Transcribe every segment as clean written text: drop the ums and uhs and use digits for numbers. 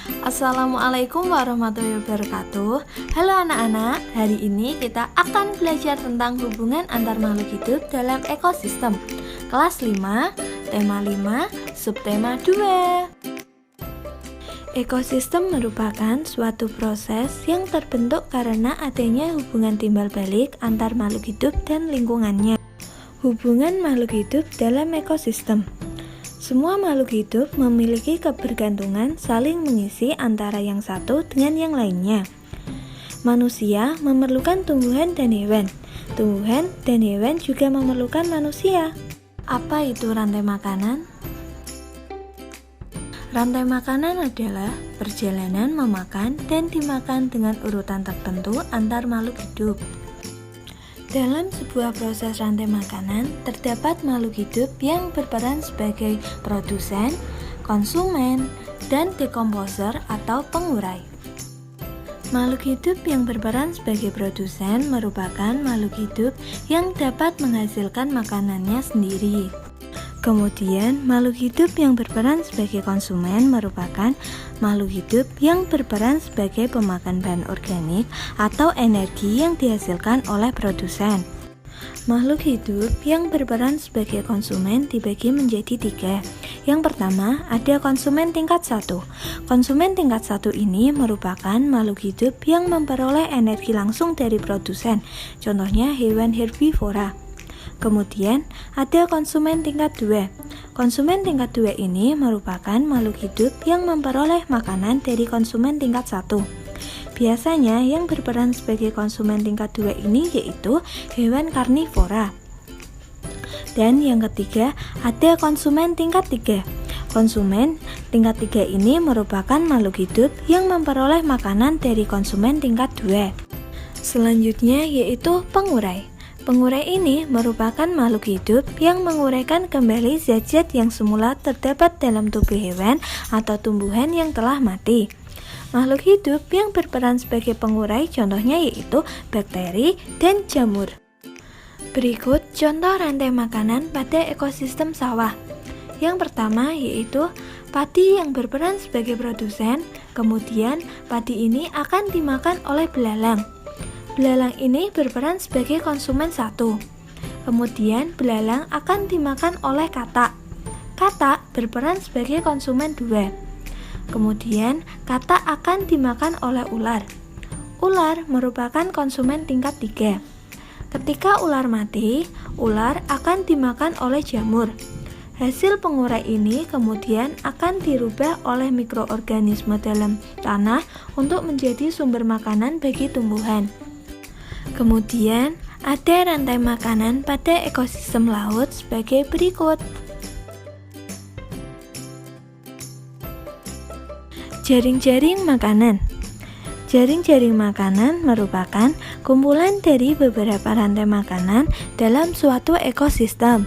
Assalamualaikum warahmatullahi wabarakatuh. Halo anak-anak, hari ini kita akan belajar tentang hubungan antar makhluk hidup dalam ekosistem. Kelas 5, tema 5, subtema 2. Ekosistem merupakan suatu proses yang terbentuk karena adanya hubungan timbal balik antar makhluk hidup dan lingkungannya. Hubungan makhluk hidup dalam ekosistem. Semua makhluk hidup memiliki kebergantungan saling mengisi antara yang satu dengan yang lainnya. Manusia memerlukan tumbuhan dan hewan. Tumbuhan dan hewan juga memerlukan manusia. Apa itu rantai makanan? Rantai makanan adalah perjalanan memakan dan dimakan dengan urutan tertentu antar makhluk hidup. Dalam sebuah proses rantai makanan, terdapat makhluk hidup yang berperan sebagai produsen, konsumen, dan dekomposer atau pengurai. Makhluk hidup yang berperan sebagai produsen merupakan makhluk hidup yang dapat menghasilkan makanannya sendiri. Kemudian, makhluk hidup yang berperan sebagai konsumen merupakan makhluk hidup yang berperan sebagai pemakan bahan organik atau energi yang dihasilkan oleh produsen. Makhluk hidup yang berperan sebagai konsumen dibagi menjadi 3. Yang pertama, ada konsumen tingkat 1. Konsumen tingkat 1 ini merupakan makhluk hidup yang memperoleh energi langsung dari produsen, contohnya hewan herbivora. Kemudian, ada konsumen tingkat 2. Konsumen tingkat 2 ini merupakan makhluk hidup yang memperoleh makanan dari konsumen tingkat 1. Biasanya yang berperan sebagai konsumen tingkat 2 ini yaitu hewan karnivora. Dan yang ketiga, ada konsumen tingkat 3. Konsumen tingkat 3 ini merupakan makhluk hidup yang memperoleh makanan dari konsumen tingkat 2. Selanjutnya yaitu pengurai. Pengurai ini merupakan makhluk hidup yang menguraikan kembali zat-zat yang semula terdapat dalam tubuh hewan atau tumbuhan yang telah mati. Makhluk hidup yang berperan sebagai pengurai contohnya yaitu bakteri dan jamur. Berikut contoh rantai makanan pada ekosistem sawah. Yang pertama yaitu padi yang berperan sebagai produsen, kemudian padi ini akan dimakan oleh belalang. Belalang ini berperan sebagai konsumen 1. Kemudian belalang akan dimakan oleh katak. Katak berperan sebagai konsumen 2. Kemudian katak akan dimakan oleh ular. Ular merupakan konsumen tingkat 3. Ketika ular mati, ular akan dimakan oleh jamur. Hasil pengurai ini kemudian akan dirubah oleh mikroorganisme dalam tanah untuk menjadi sumber makanan bagi tumbuhan. Kemudian, ada rantai makanan pada ekosistem laut sebagai berikut. Jaring-jaring makanan. Jaring-jaring makanan merupakan kumpulan dari beberapa rantai makanan dalam suatu ekosistem.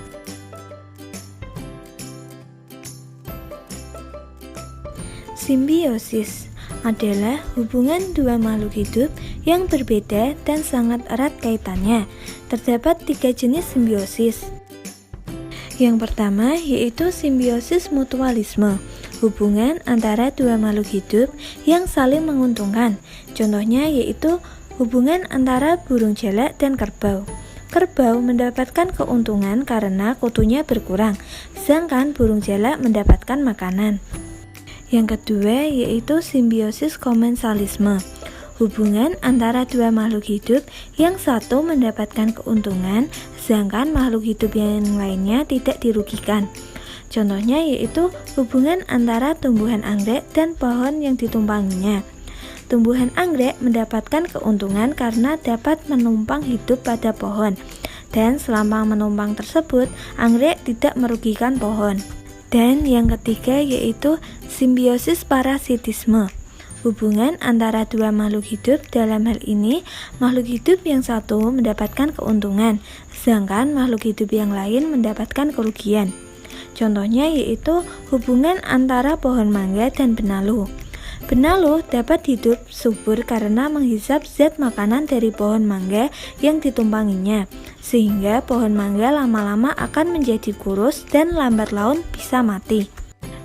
Simbiosis adalah hubungan dua makhluk hidup yang berbeda dan sangat erat kaitannya. Terdapat 3 jenis simbiosis. Yang pertama yaitu simbiosis mutualisme, hubungan antara dua makhluk hidup yang saling menguntungkan. Contohnya yaitu hubungan antara burung jalak dan kerbau. Kerbau mendapatkan keuntungan karena kutunya berkurang, sedangkan burung jalak mendapatkan makanan. Yang kedua yaitu simbiosis komensalisme, hubungan antara dua makhluk hidup yang satu mendapatkan keuntungan, sedangkan makhluk hidup yang lainnya tidak dirugikan. Contohnya yaitu hubungan antara tumbuhan anggrek dan pohon yang ditumpanginya. Tumbuhan anggrek mendapatkan keuntungan karena dapat menumpang hidup pada pohon, dan selama menumpang tersebut, anggrek tidak merugikan pohon. Dan yang ketiga yaitu simbiosis parasitisme, hubungan antara dua makhluk hidup. Dalam hal ini, makhluk hidup yang satu mendapatkan keuntungan, sedangkan makhluk hidup yang lain mendapatkan kerugian. Contohnya yaitu hubungan antara pohon mangga dan benalu. Benalu dapat hidup subur karena menghisap zat makanan dari pohon mangga yang ditumpanginya, sehingga pohon mangga lama-lama akan menjadi kurus dan lambat laun bisa mati.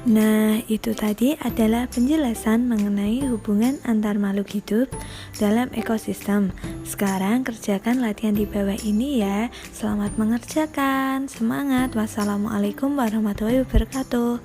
Nah, itu tadi adalah penjelasan mengenai hubungan antar makhluk hidup dalam ekosistem. Sekarang kerjakan latihan di bawah ini ya. Selamat mengerjakan. Semangat. Wassalamualaikum warahmatullahi wabarakatuh.